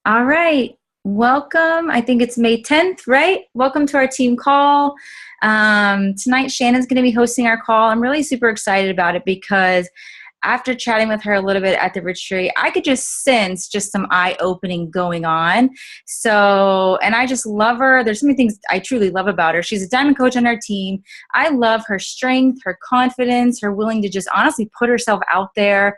All right. Welcome. I think it's May 10th, right? Welcome to our team call. Tonight, Shannon's going to be hosting our call. I'm really super excited about it because after chatting with her a little bit at the retreat, I could just sense just some eye-opening going on. So, and I just love her. There's so many things I truly love about her. She's a diamond coach on our team. I love her strength, her confidence, her willing to just honestly put herself out there.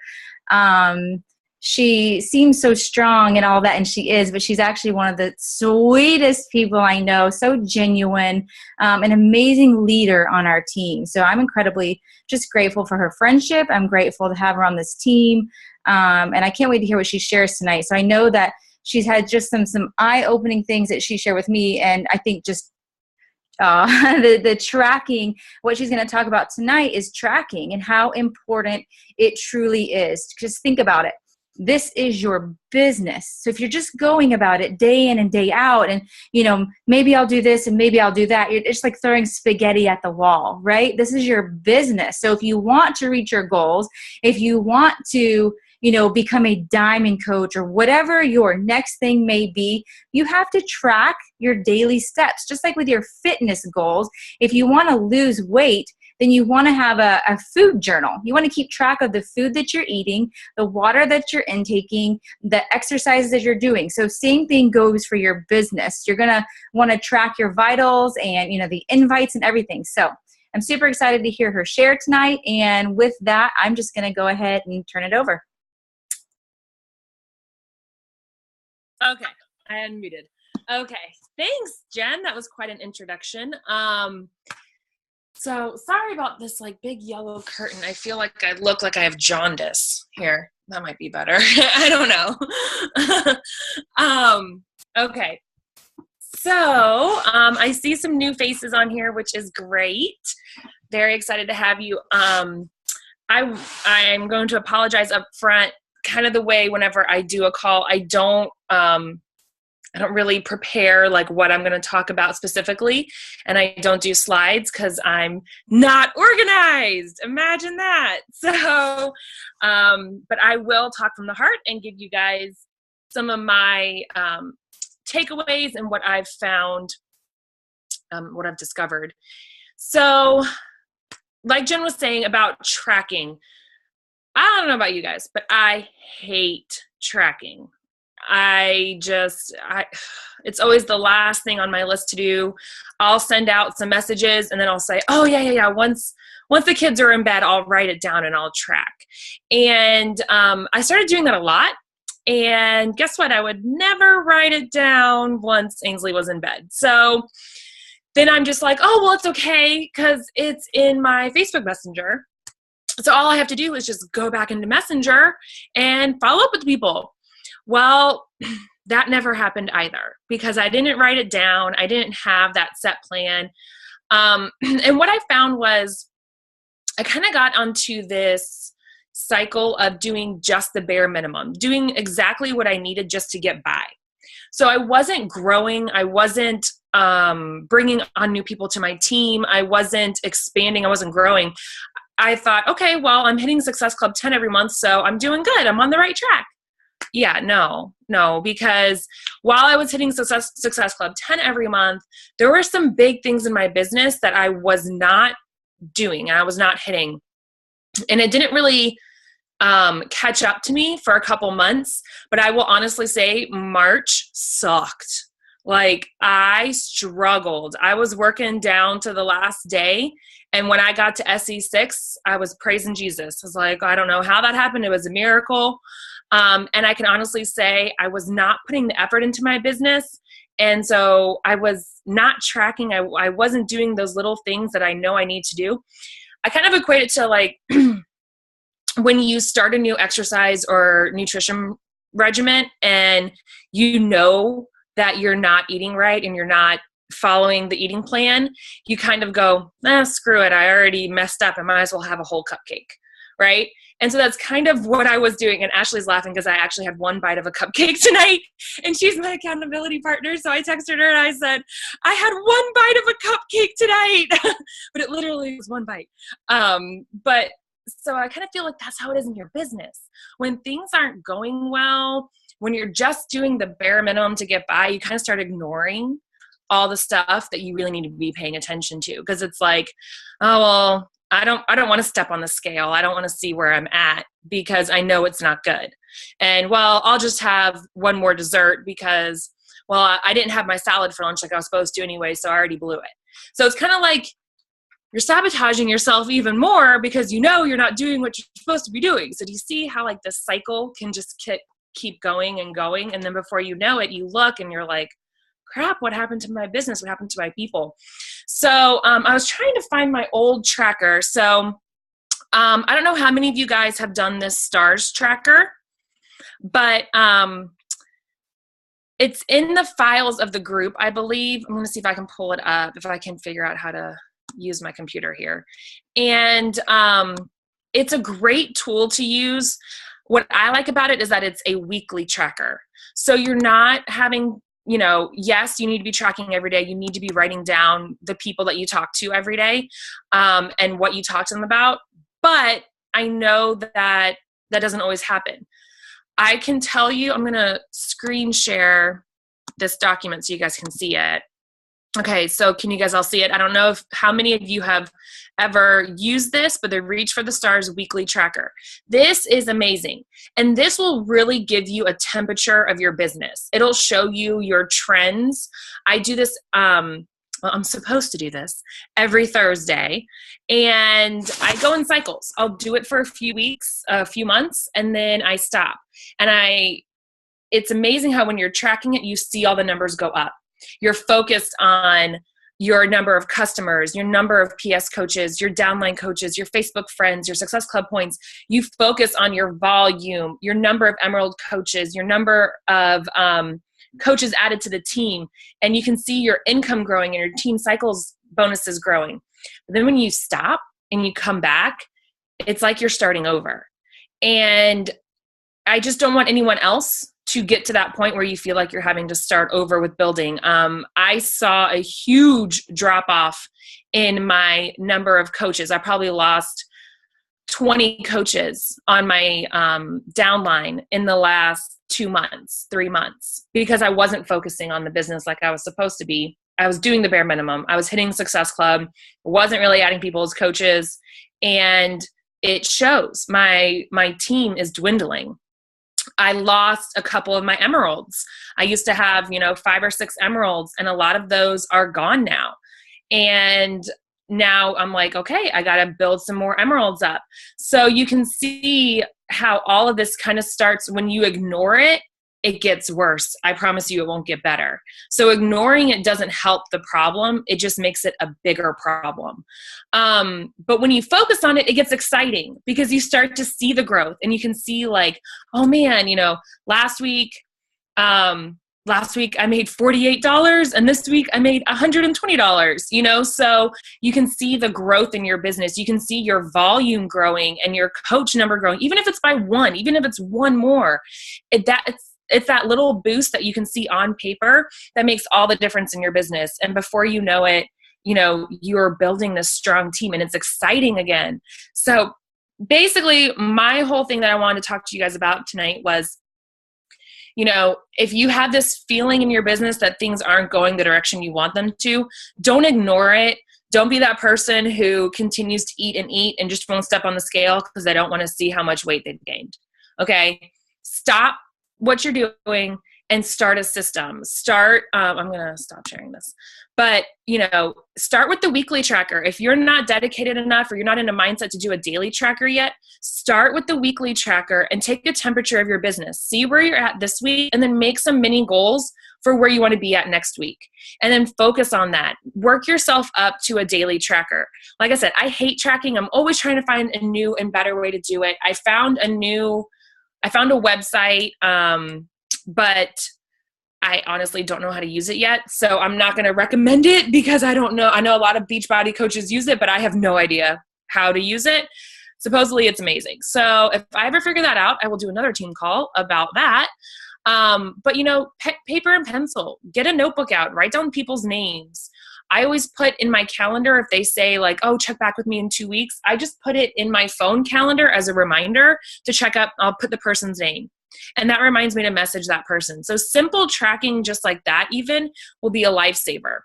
She seems so strong and all that, and she is, but she's actually one of the sweetest people I know, so genuine, an amazing leader on our team. So I'm incredibly just grateful for her friendship. I'm grateful to have her on this team, and I can't wait to hear what she shares tonight. So I know that she's had just some eye-opening things that she shared with me, and I think just the tracking, what she's going to talk about tonight is tracking and how important it truly is. Just think about it. This is your business. So if you're just going about it day in and day out and, maybe I'll do this and maybe I'll do that, it's like throwing spaghetti at the wall, right? This is your business. So if you want to reach your goals, if you want to, become a diamond coach or whatever your next thing may be, you have to track your daily steps. Just like with your fitness goals, if you want to lose weight, then you want to have a food journal. You want to keep track of the food that you're eating, the water that you're intaking, the exercises that you're doing. So same thing goes for your business. You're going to want to track your vitals and, the invites and everything. So I'm super excited to hear her share tonight. And with that, I'm just going to go ahead and turn it over. Okay, I unmuted. Okay, thanks, Jen. That was quite an introduction. So sorry about this big yellow curtain. I feel like I look like I have jaundice here. That might be better. I don't know. Okay. So I see some new faces on here, which is great. Very excited to have you. I'm going to apologize up front. Kind of the way whenever I do a call, I don't really prepare what I'm going to talk about specifically, and I don't do slides because I'm not organized. Imagine that. So, but I will talk from the heart and give you guys some of my takeaways and what I've found, what I've discovered. So, like Jen was saying about tracking, I don't know about you guys, but I hate tracking. It's always the last thing on my list to do. I'll send out some messages and then I'll say, oh yeah. Once the kids are in bed, I'll write it down and I'll track. And I started doing that a lot. And guess what? I would never write it down once Ainsley was in bed. So then I'm just like, oh, well, it's okay because it's in my Facebook Messenger. So all I have to do is just go back into Messenger and follow up with people. Well, that never happened either because I didn't write it down. I didn't have that set plan. And what I found was I kind of got onto this cycle of doing just the bare minimum, doing exactly what I needed just to get by. So I wasn't growing. I wasn't bringing on new people to my team. I wasn't expanding. I wasn't growing. I thought, okay, well, I'm hitting Success Club 10 every month, so I'm doing good. I'm on the right track. Yeah, no, because while I was hitting Success Club 10 every month, there were some big things in my business that I was not doing. I was not hitting. And it didn't really catch up to me for a couple months, but I will honestly say March sucked. I struggled. I was working down to the last day. And when I got to SE6, I was praising Jesus. I was like, I don't know how that happened. It was a miracle. And I can honestly say I was not putting the effort into my business. And so I was not tracking. I wasn't doing those little things that I know I need to do. I kind of equate it to when you start a new exercise or nutrition regimen and you know that you're not eating right and you're not following the eating plan, you kind of go, screw it. I already messed up. I might as well have a whole cupcake, right? And so that's kind of what I was doing. And Ashley's laughing because I actually had one bite of a cupcake tonight and she's my accountability partner. So I texted her and I said, I had one bite of a cupcake tonight, but it literally was one bite. But so I kind of feel like that's how it is in your business. When things aren't going well, when you're just doing the bare minimum to get by, you kind of start ignoring all the stuff that you really need to be paying attention to. Because it's like, oh, well, I don't want to step on the scale. I don't want to see where I'm at because I know it's not good. And well, I'll just have one more dessert because, well, I didn't have my salad for lunch like I was supposed to anyway, so I already blew it. So it's kind of like you're sabotaging yourself even more because you know you're not doing what you're supposed to be doing. So do you see how like this cycle can just keep going and going? And then before you know it, you look and you're like, crap, what happened to my business? What happened to my people? So I was trying to find my old tracker. So I don't know how many of you guys have done this stars tracker, but it's in the files of the group, I believe. I'm going to see if I can pull it up, if I can figure out how to use my computer here. And it's a great tool to use. What I like about it is that it's a weekly tracker. So you're not having, yes, you need to be tracking every day. You need to be writing down the people that you talk to every day and what you talk to them about. But I know that doesn't always happen. I can tell you, I'm going to screen share this document so you guys can see it. Okay, so can you guys all see it? I don't know how many of you have ever used this, but the Reach for the Stars weekly tracker. This is amazing. And this will really give you a temperature of your business. It'll show you your trends. I do this, I'm supposed to do this every Thursday. And I go in cycles. I'll do it for a few weeks, a few months, and then I stop. And it's amazing how when you're tracking it, you see all the numbers go up. You're focused on your number of customers, your number of PS coaches, your downline coaches, your Facebook friends, your Success Club points. You focus on your volume, your number of Emerald coaches, your number of coaches added to the team. And you can see your income growing and your team cycles bonuses growing. But then when you stop and you come back, it's like you're starting over. And I just don't want anyone else to get to that point where you feel like you're having to start over with building. I saw a huge drop off in my number of coaches. I probably lost 20 coaches on my downline in the last 2 months, 3 months, because I wasn't focusing on the business like I was supposed to be. I was doing the bare minimum. I was hitting Success Club, wasn't really adding people as coaches, and it shows. My team is dwindling. I lost a couple of my emeralds. I used to have, 5 or 6 emeralds, and a lot of those are gone now. And now I'm like, okay, I got to build some more emeralds up. So you can see how all of this kind of starts. When you ignore it, it gets worse. I promise you it won't get better. So ignoring it doesn't help the problem. It just makes it a bigger problem. But when you focus on it, it gets exciting because you start to see the growth and you can see like, oh man, last week I made $48 and this week I made $120, so you can see the growth in your business. You can see your volume growing and your coach number growing, even if it's by 1, even if it's 1 more. It's that little boost that you can see on paper that makes all the difference in your business. And before you know it, you're building this strong team and it's exciting again. So basically my whole thing that I wanted to talk to you guys about tonight was, if you have this feeling in your business that things aren't going the direction you want them to, don't ignore it. Don't be that person who continues to eat and just won't step on the scale because they don't want to see how much weight they've gained. Okay? Stop what you're doing and start a system. I'm going to stop sharing this, but start with the weekly tracker. If you're not dedicated enough or you're not in a mindset to do a daily tracker yet, start with the weekly tracker and take a temperature of your business. See where you're at this week and then make some mini goals for where you want to be at next week. And then focus on that. Work yourself up to a daily tracker. Like I said, I hate tracking. I'm always trying to find a new and better way to do it. I found a website, but I honestly don't know how to use it yet. So I'm not going to recommend it because I don't know. I know a lot of Beachbody coaches use it, but I have no idea how to use it. Supposedly it's amazing. So if I ever figure that out, I will do another team call about that. But paper and pencil, get a notebook out, write down people's names. I always put in my calendar, if they say like, oh, check back with me in 2 weeks, I just put it in my phone calendar as a reminder to check up. I'll put the person's name. And that reminds me to message that person. So simple tracking just like that even will be a lifesaver.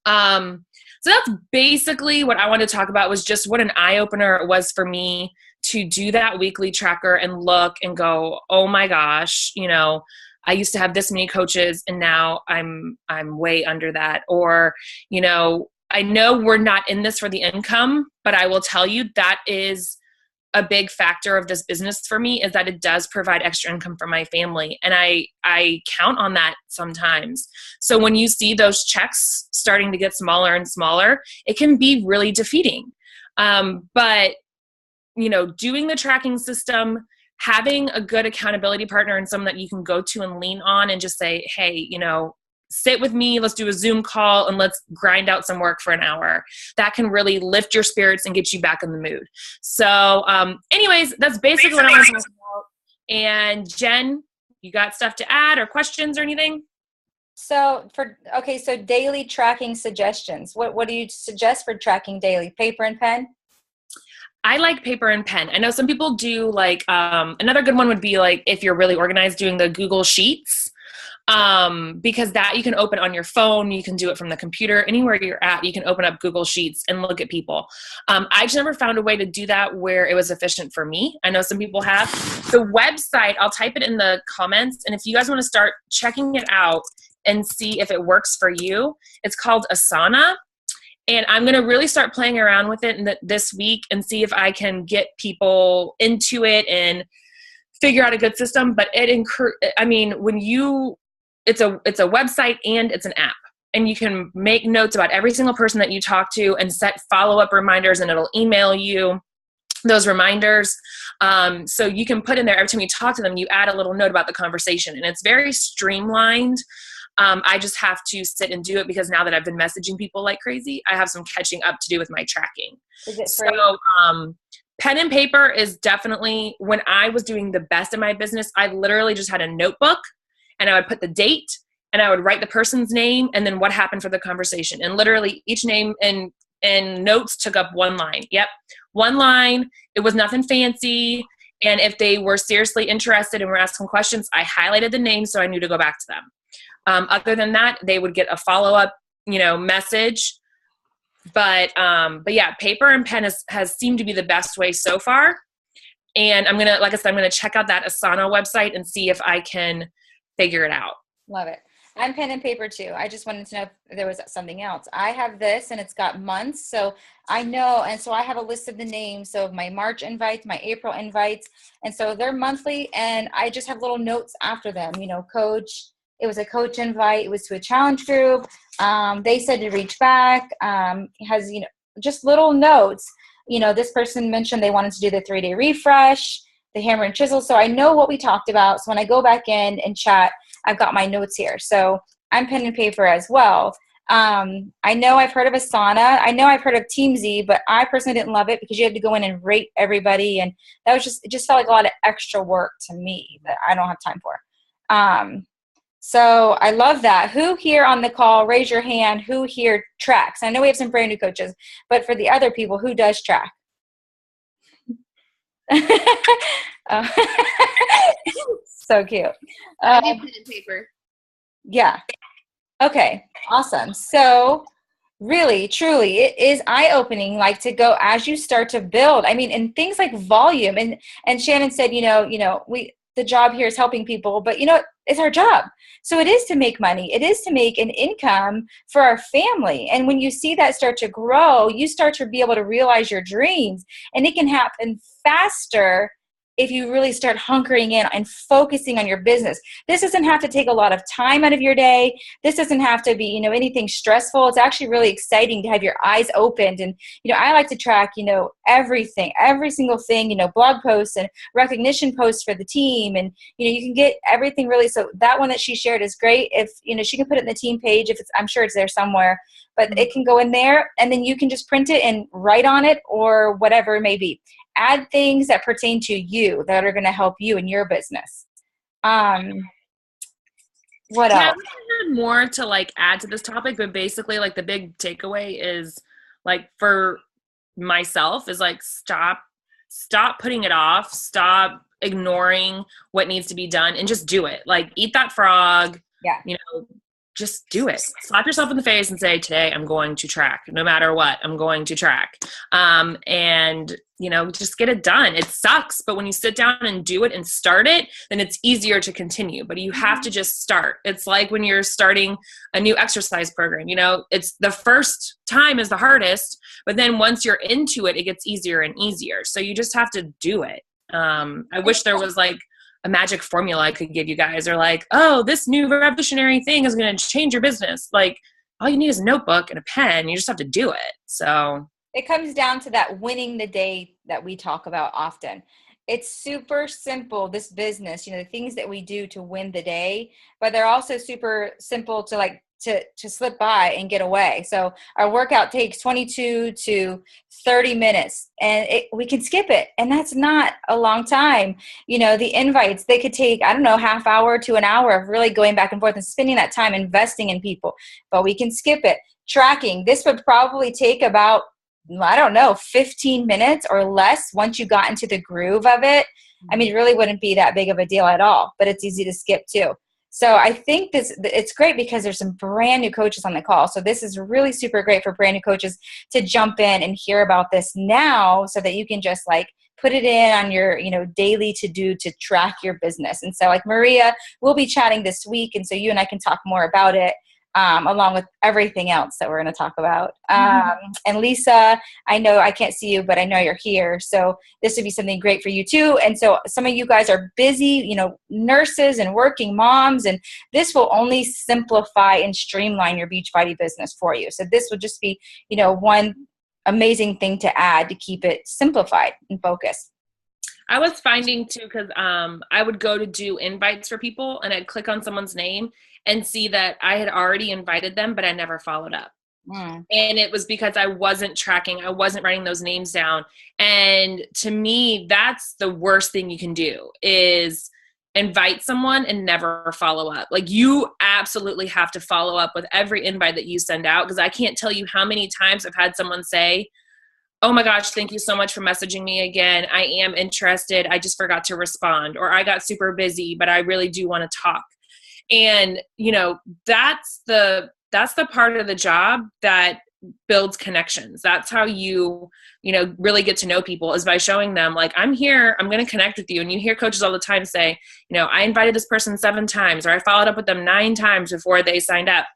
So that's basically what I wanted to talk about, was just what an eye-opener it was for me to do that weekly tracker and look and go, oh my gosh, you know, I used to have this many coaches and now I'm way under that. Or, you know, I know we're not in this for the income, but I will tell you that is a big factor of this business for me, is that it does provide extra income for my family. And I count on that sometimes. So when you see those checks starting to get smaller and smaller, it can be really defeating. But, you know, doing the tracking system, having a good accountability partner and someone that you can go to and lean on and just say, hey, you know, sit with me, let's do a Zoom call and let's grind out some work for an hour. That can really lift your spirits and get you back in the mood. So anyways, that's basically what I want to talk about. And Jen, you got stuff to add or questions or anything? So daily tracking suggestions. What do you suggest for tracking daily? Paper and pen? I like paper and pen. I know some people do like, another good one would be like, if you're really organized, doing the Google Sheets. Because that you can open on your phone, you can do it from the computer, anywhere you're at, you can open up Google Sheets and look at people. I just never found a way to do that where it was efficient for me. I know some people have. The website, I'll type it in the comments, and if you guys want to start checking it out and see if it works for you, it's called Asana. And I'm going to really start playing around with it this week and see if I can get people into it and figure out a good system. But it's a website and it's an app, and you can make notes about every single person that you talk to and set follow-up reminders, and it'll email you those reminders. So you can put in there every time you talk to them, you add a little note about the conversation, and it's very streamlined. I just have to sit and do it because now that I've been messaging people like crazy, I have some catching up to do with my tracking. Is it free? So pen and paper is definitely, when I was doing the best in my business, I literally just had a notebook and I would put the date and I would write the person's name and then what happened for the conversation. And literally each name and notes took up one line. Yep. One line. It was nothing fancy. And if they were seriously interested and were asking questions, I highlighted the name so I knew to go back to them. Other than that, they would get a follow-up, message. But yeah, paper and pen has seemed to be the best way so far. And I'm going to check out that Asana website and see if I can figure it out. Love it. I'm pen and paper too. I just wanted to know if there was something else. I have this and it's got months. So I know. And so I have a list of the names. So my March invites, my April invites. And so they're monthly and I just have little notes after them, coach. It was a coach invite. It was to a challenge group. They said to reach back. Has, just little notes. This person mentioned they wanted to do the 3-day refresh, the hammer and chisel. So I know what we talked about. So when I go back in and chat, I've got my notes here. So I'm pen and paper as well. I know I've heard of Asana. I know I've heard of TeamZ, but I personally didn't love it because you had to go in and rate everybody. And that was it just felt like a lot of extra work to me that I don't have time for. So I love that. Who here on the call, raise your hand, who here tracks? I know we have some brand new coaches, but for the other people, who does track? So cute. I do pen and paper. Yeah. Okay. Awesome. So really, truly, it is eye-opening, like to go as you start to build. I mean, and things like volume. And Shannon said, the job here is helping people, but it's our job. So it is to make money. It is to make an income for our family. And when you see that start to grow, you start to be able to realize your dreams, and it can happen faster if you really start hunkering in and focusing on your business. This doesn't have to take a lot of time out of your day. This doesn't have to be, anything stressful. It's actually really exciting to have your eyes opened. And, I like to track, everything, every single thing, blog posts and recognition posts for the team. And, you can get everything really. So that one that she shared is great. If, she can put it in the team page, I'm sure it's there somewhere, but it can go in there and then you can just print it and write on it or whatever it may be. Add things that pertain to you that are going to help you in your business. What else? I had more to add to this topic, but basically the big takeaway is for myself is stop stop putting it off, stop ignoring what needs to be done, and just do it. Like, eat that frog. Yeah. You know, just do it. Slap yourself in the face and say, today I'm going to track. No matter what, I'm going to track. And, you know, just get it done. It sucks, but when you sit down and do it and start it, then it's easier to continue. But you have to just start. It's like when you're starting a new exercise program, you know, it's the first time is the hardest, but then once you're into it, it gets easier and easier. So you just have to do it. I wish there was like a magic formula I could give you guys, or like, oh, this new revolutionary thing is going to change your business. Like, all you need is a notebook and a pen. You just have to do it. So it comes down to that winning the day that we talk about often. It's super simple, this business, you know, the things that we do to win the day, but they're also super simple to like to slip by and get away. So our workout takes 22 to 30 minutes and we can skip it. And that's not a long time. You know, the invites, they could take, I don't know, half hour to an hour of really going back and forth and spending that time investing in people, but we can skip it. Tracking, this would probably take about, I don't know, 15 minutes or less once you got into the groove of it. I mean, it really wouldn't be that big of a deal at all, but it's easy to skip too. So I think it's great because there's some brand new coaches on the call. So this is really super great for brand new coaches to jump in and hear about this now so that you can just like put it in on your, you know, daily to do to track your business. And so like Maria, we'll be chatting this week. And so you and I can talk more about it. Along with everything else that we're going to talk about. And Lisa, I know I can't see you, but I know you're here. So this would be something great for you too. And so some of you guys are busy, you know, nurses and working moms, and this will only simplify and streamline your Beachbody business for you. So this would just be, you know, one amazing thing to add to keep it simplified and focused. I was finding too, because I would go to do invites for people and I'd click on someone's name and see that I had already invited them, but I never followed up. And it was because I wasn't tracking. I wasn't writing those names down. And to me, that's the worst thing you can do is invite someone and never follow up. Like, you absolutely have to follow up with every invite that you send out, because I can't tell you how many times I've had someone say, oh my gosh, thank you so much for messaging me again. I am interested. I just forgot to respond, or I got super busy, but I really do want to talk. And, you know, that's the part of the job that builds connections. That's how you know, really get to know people, is by showing them like, I'm here, I'm going to connect with you. And you hear coaches all the time say, you know, I invited this person 7 times, or I followed up with them 9 times before they signed up.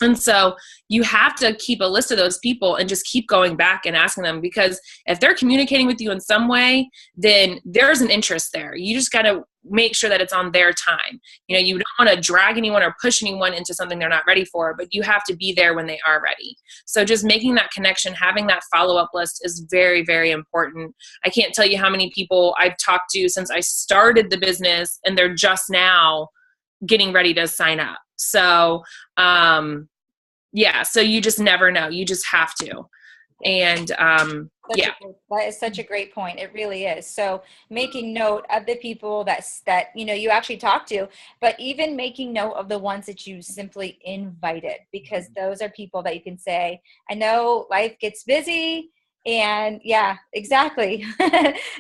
And so you have to keep a list of those people and just keep going back and asking them, because if they're communicating with you in some way, then there's an interest there. You just got to make sure that it's on their time. You know, you don't want to drag anyone or push anyone into something they're not ready for, but you have to be there when they are ready. So just making that connection, having that follow-up list is very, very important. I can't tell you how many people I've talked to since I started the business, and they're just now getting ready to sign up. So, yeah, so you just never know. You just have to. And, that is such a great point. It really is. So making note of the people that, you know, you actually talk to, but even making note of the ones that you simply invited, because those are people that you can say, I know life gets busy. And yeah, exactly.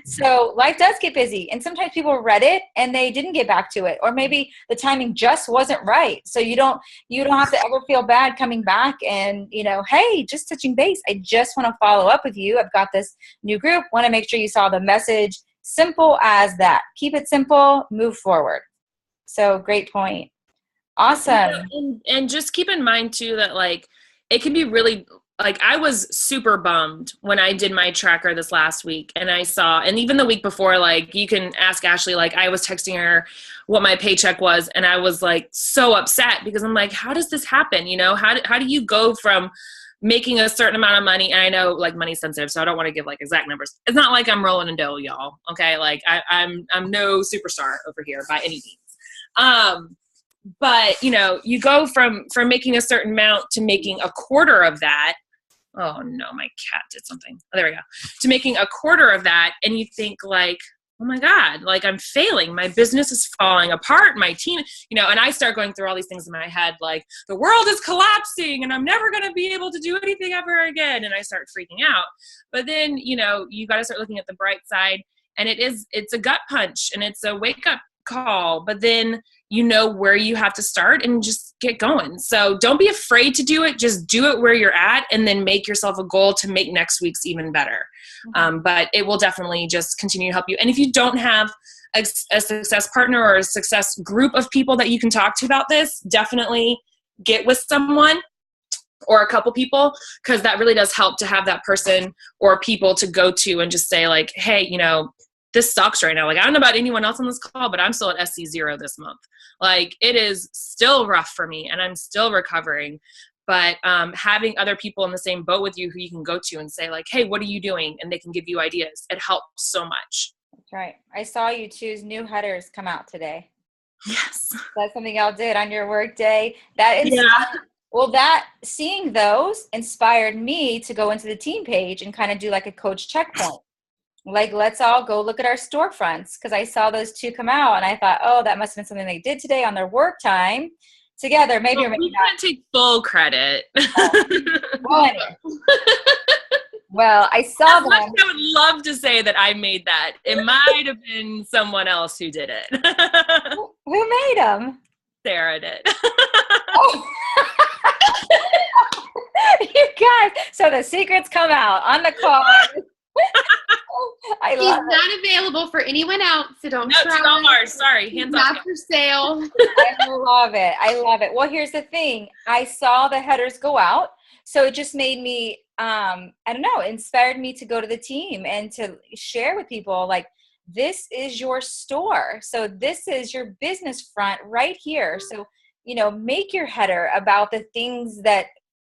So life does get busy, and sometimes people read it and they didn't get back to it, or maybe the timing just wasn't right. So you don't have to ever feel bad coming back and, you know, hey, just touching base. I just want to follow up with you. I've got this new group. Want to make sure you saw the message. Simple as that. Keep it simple, move forward. So great point. Awesome. And just keep in mind too, that like, it can be really, like, I was super bummed when I did my tracker this last week, and I saw, and even the week before, like, you can ask Ashley, like, I was texting her what my paycheck was, and I was like so upset, because I'm like, how does this happen? You know, how do you go from making a certain amount of money? And I know, like, money's sensitive, so I don't want to give like exact numbers. It's not like I'm rolling in dough, y'all. Okay. Like, I'm no superstar over here by any means. But, you know, you go from making a certain amount to making a quarter of that. Oh no, my cat did something. Oh, there we go. To making a quarter of that. And you think like, oh my God, like I'm failing. My business is falling apart. My team, and I start going through all these things in my head, like the world is collapsing and I'm never going to be able to do anything ever again. And I start freaking out. But then, you got to start looking at the bright side, and it's a gut punch and it's a wake up call, but then where you have to start and just get going. So don't be afraid to do it. Just do it where you're at, and then make yourself a goal to make next week's even better. But it will definitely just continue to help you. And if you don't have a success partner or a success group of people that you can talk to about this, definitely get with someone or a couple people, because that really does help to have that person or people to go to and just say like, hey, this sucks right now. Like, I don't know about anyone else on this call, but I'm still at SC0 this month. Like, it is still rough for me and I'm still recovering. But having other people in the same boat with you who you can go to and say like, hey, what are you doing? And they can give you ideas. It helps so much. That's right. I saw you choose new headers come out today. Yes. That's something y'all did on your work day. Seeing those inspired me to go into the team page and kind of do like a coach checkpoint. Like, let's all go look at our storefronts, because I saw those two come out and I thought, oh, that must have been something they did today on their work time together. Maybe or maybe we can't take full credit. Well, I saw them. I would love to say that I made that. It might have been someone else who did it. Who made them? Sarah did. Oh. You guys, so the secrets come out on the call. He's not available for anyone else, so don't try. $2. Sorry, hands off. Not for sale. I love it. Well, here's the thing. I saw the headers go out, so it just made me, inspired me to go to the team and to share with people like, this is your store. So this is your business front right here. So, make your header about the things that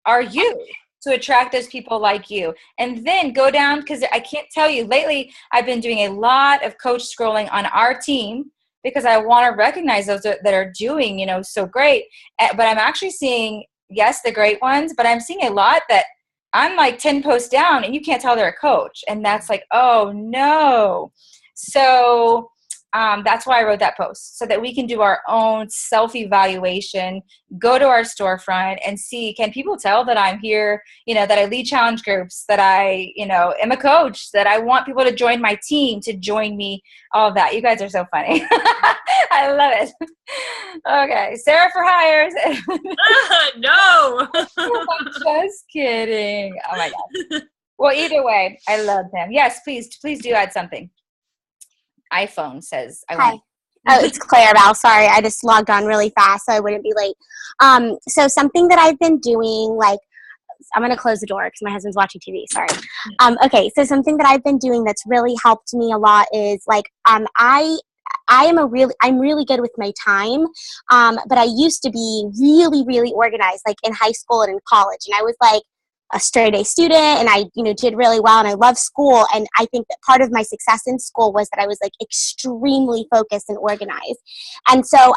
are you, to attract those people like you. And then go down, because I can't tell you, lately I've been doing a lot of coach scrolling on our team, because I want to recognize those that are doing, so great. But I'm actually seeing, yes, the great ones, but I'm seeing a lot that I'm like 10 posts down and you can't tell they're a coach. And that's like, oh no. So that's why I wrote that post, so that we can do our own self-evaluation, go to our storefront and see, can people tell that I'm here, that I lead challenge groups, that I, am a coach, that I want people to join my team, to join me, all of that. You guys are so funny. I love it. Okay. Sarah for hires. No. I'm just kidding. Oh my God. Well, either way, I love them. Yes, please do add something. iPhone says, Hi. Oh, it's Claire Val. Sorry, I just logged on really fast so I wouldn't be late. So something that I've been doing, like, I'm going to close the door because my husband's watching TV. Sorry. Okay, so something that I've been doing that's really helped me a lot is, like, I'm really good with my time, but I used to be really, really organized, like in high school and in college, and I was like a straight A student, and I, did really well, and I love school. And I think that part of my success in school was that I was like extremely focused and organized. And so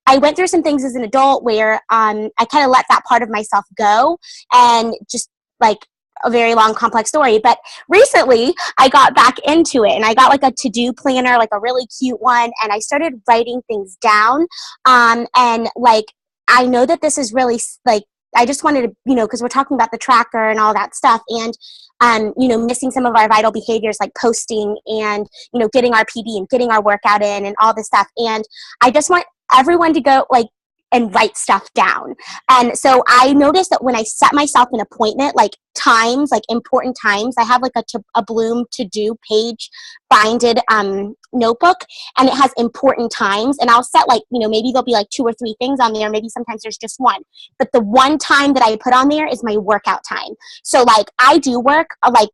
I went through some things as an adult where I kind of let that part of myself go, and just like a very long, complex story. But recently I got back into it, and I got like a to-do planner, like a really cute one, and I started writing things down. And like, I know that this is really like, I just wanted to, because we're talking about the tracker and all that stuff, and, missing some of our vital behaviors like posting and, getting our PD and getting our workout in and all this stuff. And I just want everyone to go like and write stuff down. And so I noticed that when I set myself an appointment, like times, like important times, I have like a Bloom to-do page binded notebook, and it has important times, and I'll set like, maybe there'll be like 2 or 3 things on there, maybe sometimes there's just one, but the one time that I put on there is my workout time. So like, I do work like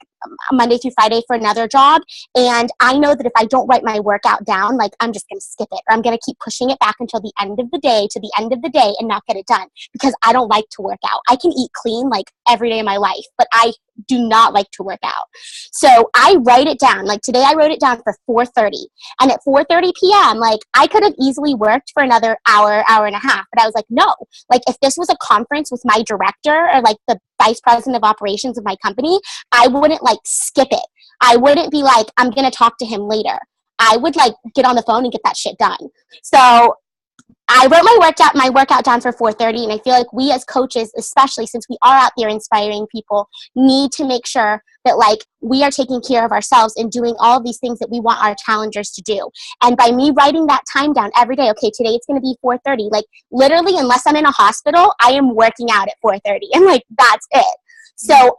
Monday through Friday for another job, and I know that if I don't write my workout down, like, I'm just going to skip it, or I'm going to keep pushing it back until the end of the day, to the end of the day, and not get it done, because I don't like to work out. I can eat clean like every day of my life, but I do not like to work out. So I write it down. Like today I wrote it down for 4:30, and at 4:30 p.m. like I could have easily worked for another hour and a half, but I was like, no, like if this was a conference with my director or like the vice president of operations of my company, I wouldn't like skip it. I wouldn't be like, I'm going to talk to him later. I would like get on the phone and get that shit done. So I wrote my workout down for 4:30, and I feel like we as coaches, especially since we are out there inspiring people, need to make sure that like we are taking care of ourselves and doing all of these things that we want our challengers to do. And by me writing that time down every day, okay, today it's going to be 4:30. Like literally, unless I'm in a hospital, I am working out at 4:30, and like that's it. So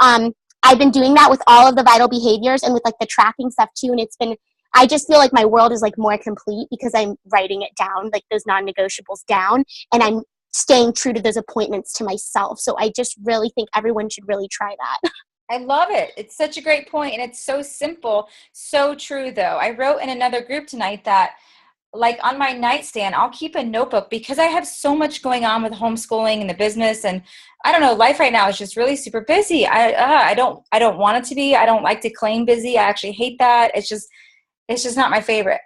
I've been doing that with all of the vital behaviors and with like the tracking stuff too, and I just feel like my world is like more complete because I'm writing it down, like those non-negotiables down, and I'm staying true to those appointments to myself. So I just really think everyone should really try that. I love it. It's such a great point, and it's so simple, so true though. I wrote in another group tonight that like on my nightstand, I'll keep a notebook because I have so much going on with homeschooling and the business, and I don't know, life right now is just really super busy. I don't want it to be. I don't like to claim busy. I actually hate that. It's just not my favorite.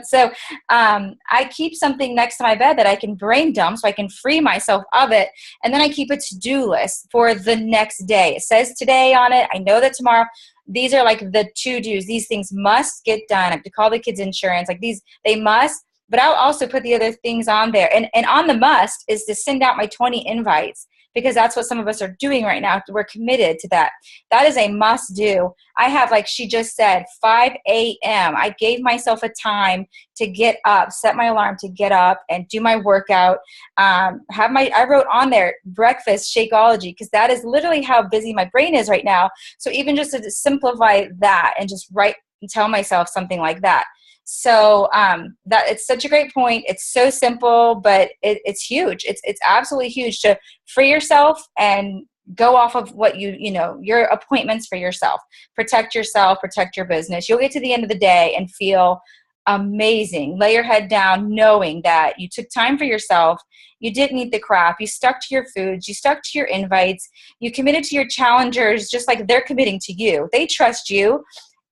So I keep something next to my bed that I can brain dump so I can free myself of it. And then I keep a to-do list for the next day. It says today on it. I know that tomorrow, these are like the to-dos. These things must get done. I have to call the kids' insurance. Like these, they must. But I'll also put the other things on there. And on the must is to send out my 20 invites, because that's what some of us are doing right now. We're committed to that. That is a must do. I have, like she just said, 5 a.m. I gave myself a time to get up, set my alarm to get up and do my workout. I wrote on there breakfast Shakeology, because that is literally how busy my brain is right now. So even just to simplify that and just write and tell myself something like that. So that it's such a great point. It's so simple, but it's huge. It's absolutely huge to free yourself and go off of what your appointments for yourself. Protect yourself, protect your business. You'll get to the end of the day and feel amazing. Lay your head down knowing that you took time for yourself. You didn't eat the crap. You stuck to your foods. You stuck to your invites. You committed to your challengers just like they're committing to you. They trust you.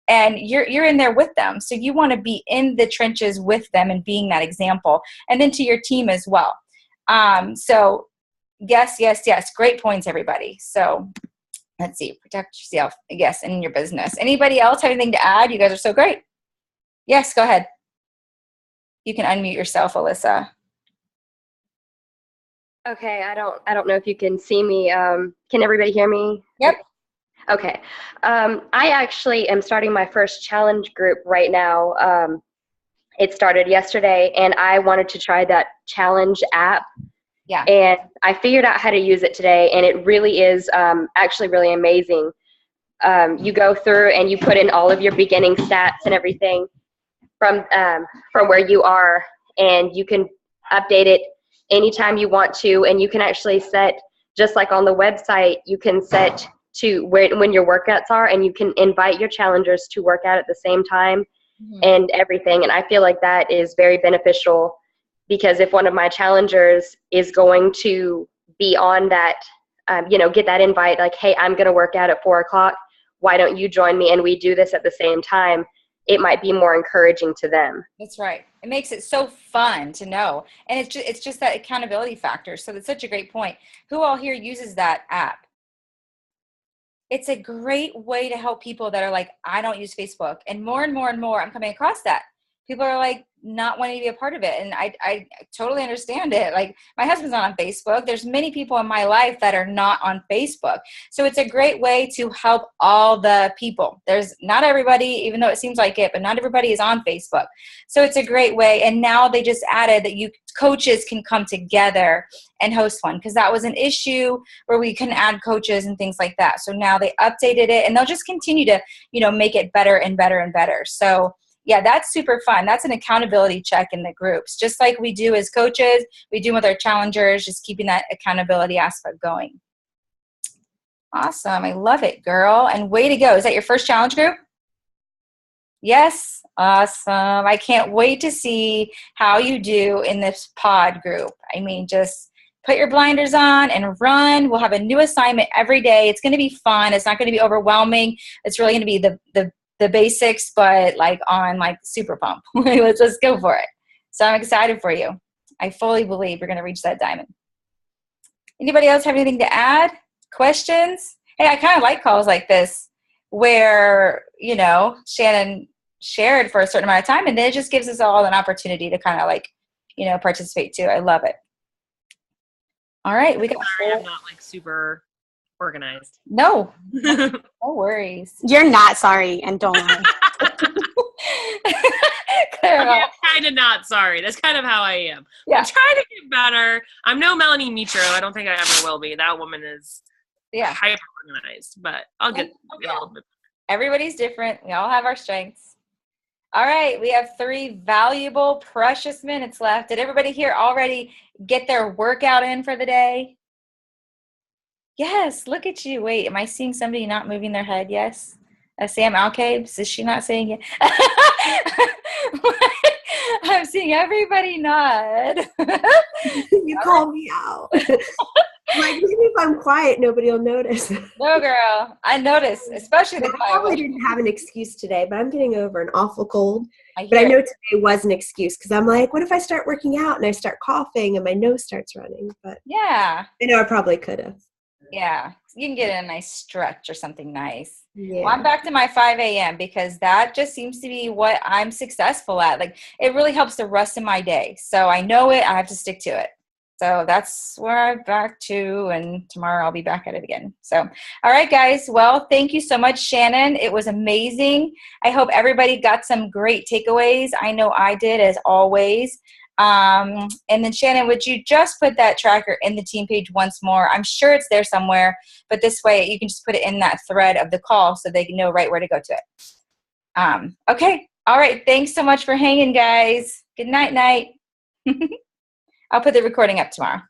And you're in there with them. So you want to be in the trenches with them and being that example. And then to your team as well. So yes. Great points, everybody. So let's see. Protect yourself, yes, and in your business. Anybody else have anything to add? You guys are so great. Yes, go ahead. You can unmute yourself, Alyssa. Okay, I don't know if you can see me. Can everybody hear me? Yep. Okay. I actually am starting my first challenge group right now. It started yesterday, and I wanted to try that challenge app. Yeah. And I figured out how to use it today, and it really is actually really amazing. You go through and you put in all of your beginning stats and everything from where you are, and you can update it anytime you want to, and you can actually set, just like on the website, you can set to when your workouts are, and you can invite your challengers to work out at the same time and everything. And I feel like that is very beneficial, because if one of my challengers is going to be on that, get that invite, like, hey, I'm going to work out at 4:00. Why don't you join me? And we do this at the same time. It might be more encouraging to them. That's right. It makes it so fun to know. And it's just that accountability factor. So that's such a great point. Who all here uses that app? It's a great way to help people that are like, I don't use Facebook. And more, I'm coming across that. People are like not wanting to be a part of it. And I totally understand it. Like my husband's not on Facebook. There's many people in my life that are not on Facebook. So it's a great way to help all the people. There's not everybody, even though it seems like it, but not everybody is on Facebook. So it's a great way. And now they just added that coaches can come together and host one, because that was an issue where we couldn't add coaches and things like that. So now they updated it, and they'll just continue to, make it better and better and better. So yeah, that's super fun. That's an accountability check in the groups, just like we do as coaches, we do with our challengers, just keeping that accountability aspect going. Awesome. I love it, girl. And way to go. Is that your first challenge group? Yes. Awesome. I can't wait to see how you do in this pod group. I mean, just put your blinders on and run. We'll have a new assignment every day. It's going to be fun. It's not going to be overwhelming. It's really going to be the basics, but like on like super pump. Let's just go for it. So I'm excited for you. I fully believe you're going to reach that diamond. Anybody else have anything to add? Questions? Hey, I kind of like calls like this where, Shannon shared for a certain amount of time. And then it just gives us all an opportunity to kind of like, you know, participate too. I love it. All right. We got I'm not like super organized. no worries. You're not sorry, and don't lie. I'm kind of not sorry. That's kind of how I am. Yeah. I'm trying to get better. I'm no Melanie Mitro. I don't think I ever will be. That woman is hyper organized, but I'll get a little bit. Everybody's different. We all have our strengths. All right. We have 3 valuable, precious minutes left. Did everybody here already get their workout in for the day? Yes. Look at you. Wait, am I seeing somebody not moving their head? Yes. Sam Alcabes, is she not saying it? I'm seeing everybody nod. You call me out. Like, maybe if I'm quiet, nobody will notice. No, girl. I noticed, especially the I quiet probably one. didn't have an excuse today, but I'm getting over an awful cold. I But I hear know it. today was an excuse because I'm like, what if I start working out and I start coughing and my nose starts running? But Yeah. I know I probably could have. Yeah. You can get a nice stretch or something nice. Yeah. Well, I'm back to my 5 a.m. because that just seems to be what I'm successful at. Like, it really helps the rest of my day. So I know it. I have to stick to it. So that's where I'm back to, and tomorrow I'll be back at it again. So, all right, guys. Well, thank you so much, Shannon. It was amazing. I hope everybody got some great takeaways. I know I did, as always. And then, Shannon, would you just put that tracker in the team page once more? I'm sure it's there somewhere, but this way you can just put it in that thread of the call so they can know right where to go to it. Okay. All right. Thanks so much for hanging, guys. Good night. I'll put the recording up tomorrow.